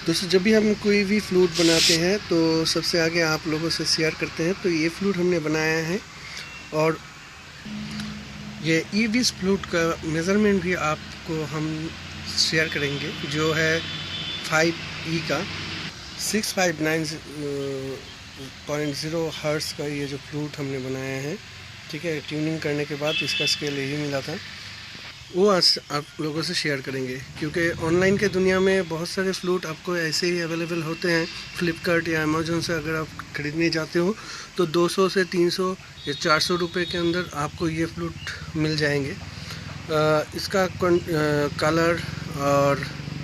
दोस्तों, जब भी हम कोई भी फ्लूट बनाते हैं तो सबसे आगे आप लोगों से शेयर करते हैं। तो ये फ्लूट हमने बनाया है और ये ईविस फ्लूट का मेज़रमेंट भी आपको हम शेयर करेंगे, जो है 5E का 659.0 हर्ट्ज़ का ये जो फ्लूट हमने बनाया है। ठीक है, ट्यूनिंग करने के बाद इसका स्केल यही मिला था, वो आज आप लोगों से शेयर करेंगे। क्योंकि ऑनलाइन के दुनिया में बहुत सारे फ्लूट आपको ऐसे ही अवेलेबल होते हैं। फ्लिपकार्ट या अमेज़न से अगर आप ख़रीदने जाते हो तो 200 से 300 या 400 रुपये के अंदर आपको ये फ्लूट मिल जाएंगे। इसका कलर और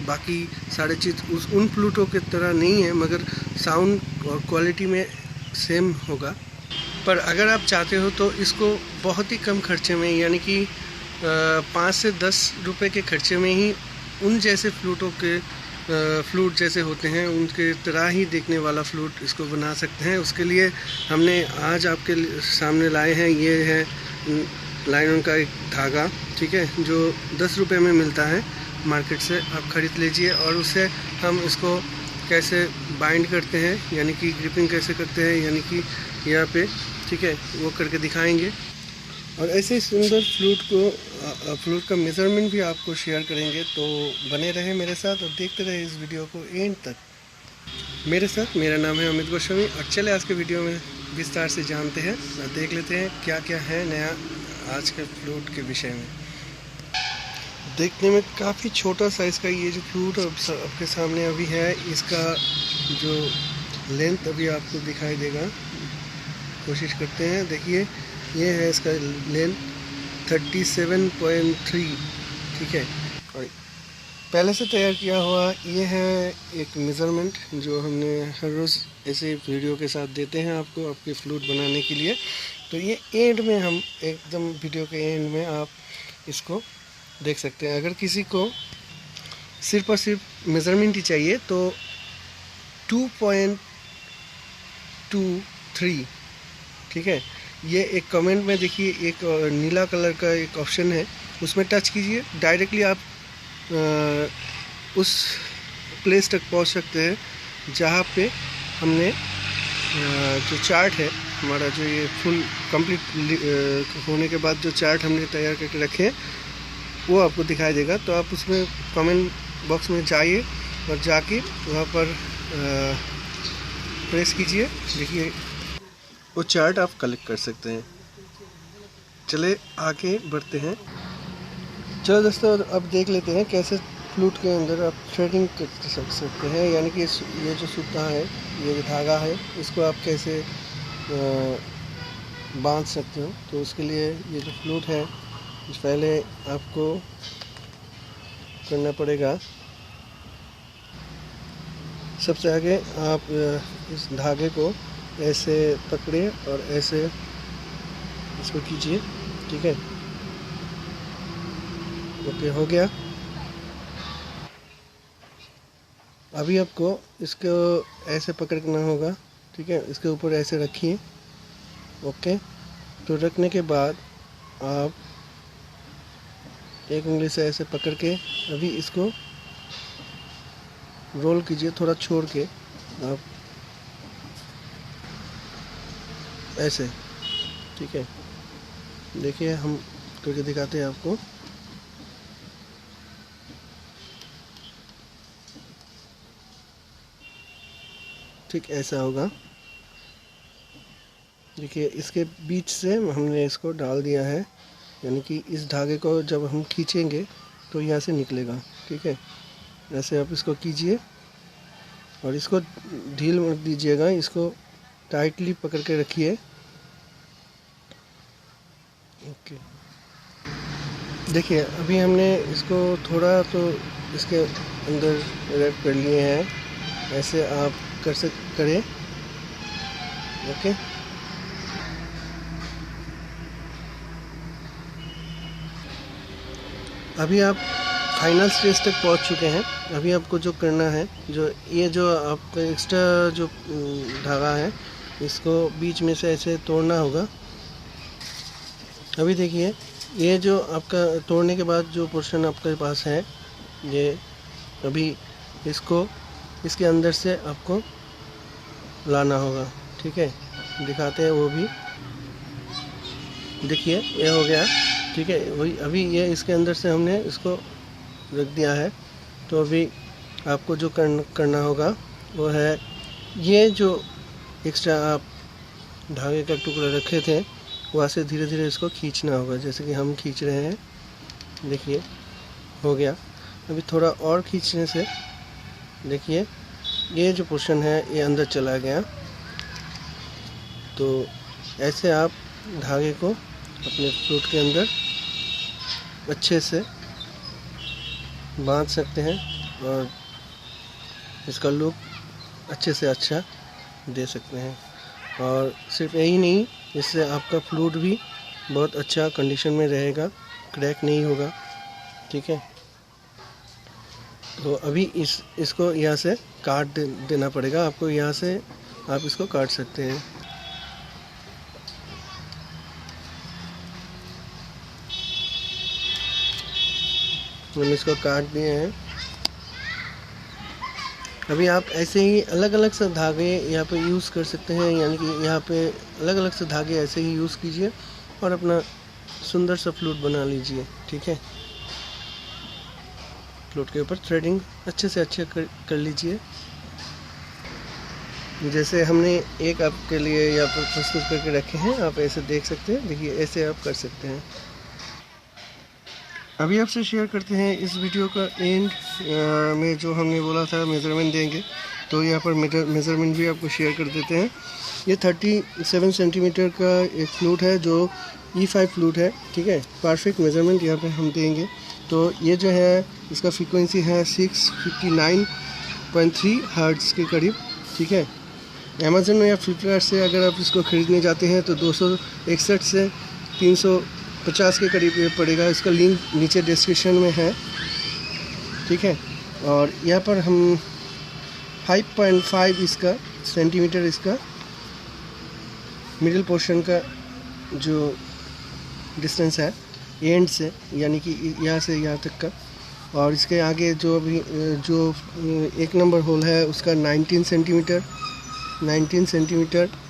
बाकी सारे चीज़ उन फ्लूटों की तरह नहीं है, मगर साउंड और क्वालिटी में सेम होगा। पर अगर आप चाहते हो तो इसको बहुत ही कम खर्चे में, यानी कि 5 से 10 रुपए के खर्चे में ही उन जैसे फ्लूट जैसे होते हैं उनके तरह ही देखने वाला फ्लूट इसको बना सकते हैं। उसके लिए हमने आज आपके सामने लाए हैं, ये है लाइनों का एक धागा। ठीक है, जो 10 रुपये में मिलता है मार्केट से, आप ख़रीद लीजिए। और उससे हम इसको कैसे बाइंड करते हैं, यानी कि ग्रिपिंग कैसे करते हैं, यानी कि यहाँ पे, ठीक है, वो करके दिखाएंगे। और ऐसे ही सुंदर फ्लूट का मेज़रमेंट भी आपको शेयर करेंगे। तो बने रहे मेरे साथ और देखते रहे इस वीडियो को एंड तक मेरे साथ। मेरा नाम है अमित गोस्वामी और चले आज के वीडियो में विस्तार से जानते हैं और देख लेते हैं क्या क्या है नया आज के फ्लूट के विषय में। देखने में काफ़ी छोटा साइज़ का ये जो फ्लूट आपके सामने अभी है, इसका जो लेंथ अभी आपको दिखाई देगा, कोशिश करते हैं। देखिए, ये है इसका लेंथ 37.3। ठीक है, और पहले से तैयार किया हुआ ये है एक मेज़रमेंट जो हमने हर रोज़ ऐसे वीडियो के साथ देते हैं आपको, आपके फ्लूट बनाने के लिए। तो ये एंड में हम एकदम वीडियो के एंड में आप इसको देख सकते हैं। अगर किसी को सिर्फ और सिर्फ मेज़रमेंट ही चाहिए तो 2.23, ठीक है, ये एक कमेंट में देखिए, एक नीला कलर का एक ऑप्शन है, उसमें टच कीजिए, डायरेक्टली आप उस प्लेस तक पहुंच सकते हैं जहां पे हमने जो चार्ट है हमारा, जो ये फुल कंप्लीट होने के बाद जो चार्ट हमने तैयार करके रखे हैं वो आपको दिखाई देगा। तो आप उसमें कमेंट बॉक्स में जाइए और जाके वहाँ पर प्रेस कीजिए, देखिए वो चार्ट आप कलेक्ट कर सकते हैं। चले आगे बढ़ते हैं। चलो दोस्तों, अब देख लेते हैं कैसे फ्लूट के अंदर आप थ्रेडिंग कर सकते हैं, यानी कि ये जो सूता है, ये जो धागा है, इसको आप कैसे बांध सकते हो। तो उसके लिए ये जो फ्लूट है, पहले आपको करना पड़ेगा, सबसे आगे आप इस धागे को ऐसे पकड़िए और ऐसे इसको कीजिए। ठीक है, ओके, हो गया। अभी आपको इसको ऐसे पकड़ना होगा। ठीक है, इसके ऊपर ऐसे रखिए। ओके, तो रखने के बाद आप एक उंगली से ऐसे पकड़ के अभी इसको रोल कीजिए, थोड़ा छोड़ के आप ऐसे। ठीक है, देखिए हम करके दिखाते हैं आपको। ठीक ऐसा होगा। देखिए, इसके बीच से हमने इसको डाल दिया है, यानी कि इस धागे को जब हम खींचेंगे तो यहाँ से निकलेगा। ठीक है, ऐसे आप इसको कीजिए और इसको ढील मत दीजिएगा, इसको टाइटली पकड़ के रखिए। ओके, देखिए अभी हमने इसको थोड़ा तो इसके अंदर रैप कर लिए हैं, ऐसे आप करें। ओके, अभी आप फाइनल स्टेज तक पहुंच चुके हैं। अभी आपको जो करना है, जो ये जो आपका एक्स्ट्रा जो धागा है, इसको बीच में से ऐसे तोड़ना होगा। अभी देखिए, ये जो आपका तोड़ने के बाद जो पोर्शन आपके पास है, ये अभी इसको इसके अंदर से आपको लाना होगा। ठीक है, दिखाते हैं वो भी। देखिए ये हो गया। ठीक है, वही अभी ये इसके अंदर से हमने इसको रख दिया है। तो अभी आपको जो करना होगा वो है, ये जो एक्स्ट्रा आप धागे का टुकड़ा रखे थे वहाँ से धीरे धीरे इसको खींचना होगा, जैसे कि हम खींच रहे हैं। देखिए हो गया। अभी थोड़ा और खींचने से देखिए ये जो पोर्शन है ये अंदर चला गया। तो ऐसे आप धागे को अपने फ्लूट के अंदर अच्छे से बांध सकते हैं और इसका लुक अच्छे से अच्छा दे सकते हैं। और सिर्फ यही नहीं, इससे आपका फ्लूट भी बहुत अच्छा कंडीशन में रहेगा, क्रैक नहीं होगा। ठीक है, तो अभी इसको यहाँ से काट देना पड़ेगा आपको। यहाँ से आप इसको काट सकते हैं। हम इसको काट दिए हैं। अभी आप ऐसे ही अलग अलग से धागे यहाँ पे यूज़ कर सकते हैं, यानी कि यहाँ पे अलग अलग से धागे ऐसे ही यूज़ कीजिए और अपना सुंदर सा फ्लूट बना लीजिए। ठीक है, फ्लूट के ऊपर थ्रेडिंग अच्छे से अच्छे कर लीजिए। जैसे हमने एक आपके लिए यहाँ पर प्रस्तुत करके रखे हैं, आप ऐसे देख सकते हैं। देखिए ऐसे आप कर सकते हैं। अभी आपसे शेयर करते हैं इस वीडियो का एंड में जो हमने बोला था मेज़रमेंट देंगे, तो यहाँ पर मेज़रमेंट भी आपको शेयर कर देते हैं। ये 37 सेंटीमीटर का एक फ्लूट है जो E5 फ्लूट है। ठीक है, परफेक्ट मेज़रमेंट यहाँ पे हम देंगे। तो ये जो है इसका फ्रीक्वेंसी है 659.3 हर्ट्ज़ के करीब। ठीक है, अमेज़न या फ्लिपकार्ट से अगर आप इसको ख़रीदने जाते हैं तो 261 से 350 के करीब ये पड़ेगा। इसका लिंक नीचे डिस्क्रिप्शन में है। ठीक है, और यहाँ पर हम 5.5 इसका सेंटीमीटर इसका मिडिल पोर्शन का जो डिस्टेंस है एंड से, यानी कि यहाँ से यहाँ तक का। और इसके आगे जो अभी जो 1 नंबर होल है उसका 19 सेंटीमीटर।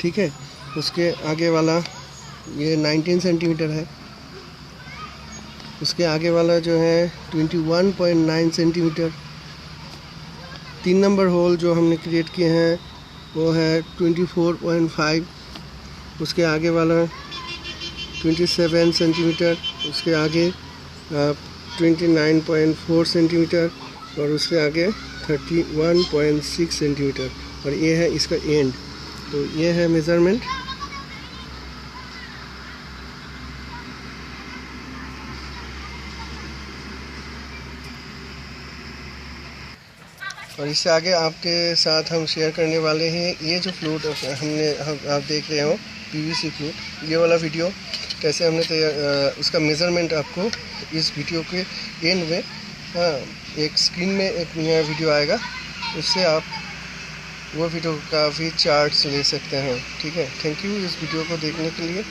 ठीक है, उसके आगे वाला ये 19 सेंटीमीटर है। उसके आगे वाला जो है 21.9 सेंटीमीटर। 3 नंबर होल जो हमने क्रिएट किए हैं वो है 24.5। उसके आगे वाला 27 सेंटीमीटर। उसके आगे 29.4 सेंटीमीटर और उसके आगे 31.6 सेंटीमीटर। और ये है इसका एंड। तो ये है मेज़रमेंट। और इससे आगे आपके साथ हम शेयर करने वाले हैं ये जो फ्लूट हमने आप देख रहे हो PVC फ्लूट, ये वाला वीडियो कैसे हमने उसका मेज़रमेंट आपको इस वीडियो के एंड में एक स्क्रीन में एक नया वीडियो आएगा, उससे आप वो वीडियो का भी चार्ट्स ले सकते हैं। ठीक है, थैंक यू इस वीडियो को देखने के लिए।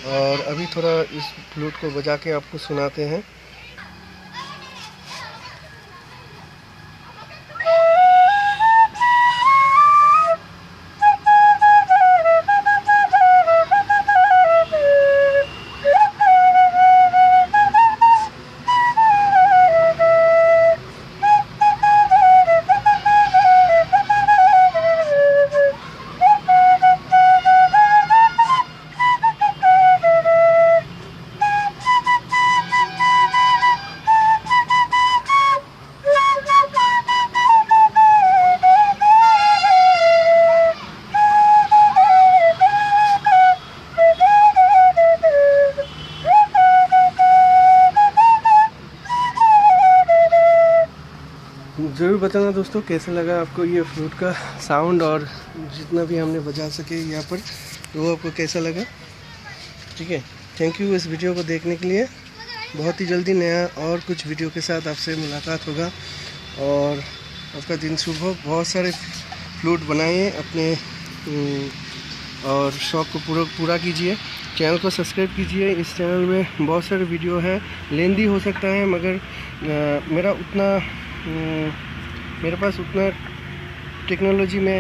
और अभी थोड़ा इस फ्लूट को बजा के आपको सुनाते हैं। ज़रूर बताना दोस्तों कैसा लगा आपको ये फ्लूट का साउंड, और जितना भी हमने बजा सके यहाँ पर वो आपको कैसा लगा। ठीक है, थैंक यू इस वीडियो को देखने के लिए। बहुत ही जल्दी नया और कुछ वीडियो के साथ आपसे मुलाकात होगा और आपका दिन शुभ हो। बहुत सारे फ्लूट बनाइए अपने और शौक़ को पूरा कीजिए। चैनल को सब्सक्राइब कीजिए। इस चैनल में बहुत सारे वीडियो हैं, लेंदी हो सकता है मगर मेरे पास उतना टेक्नोलॉजी में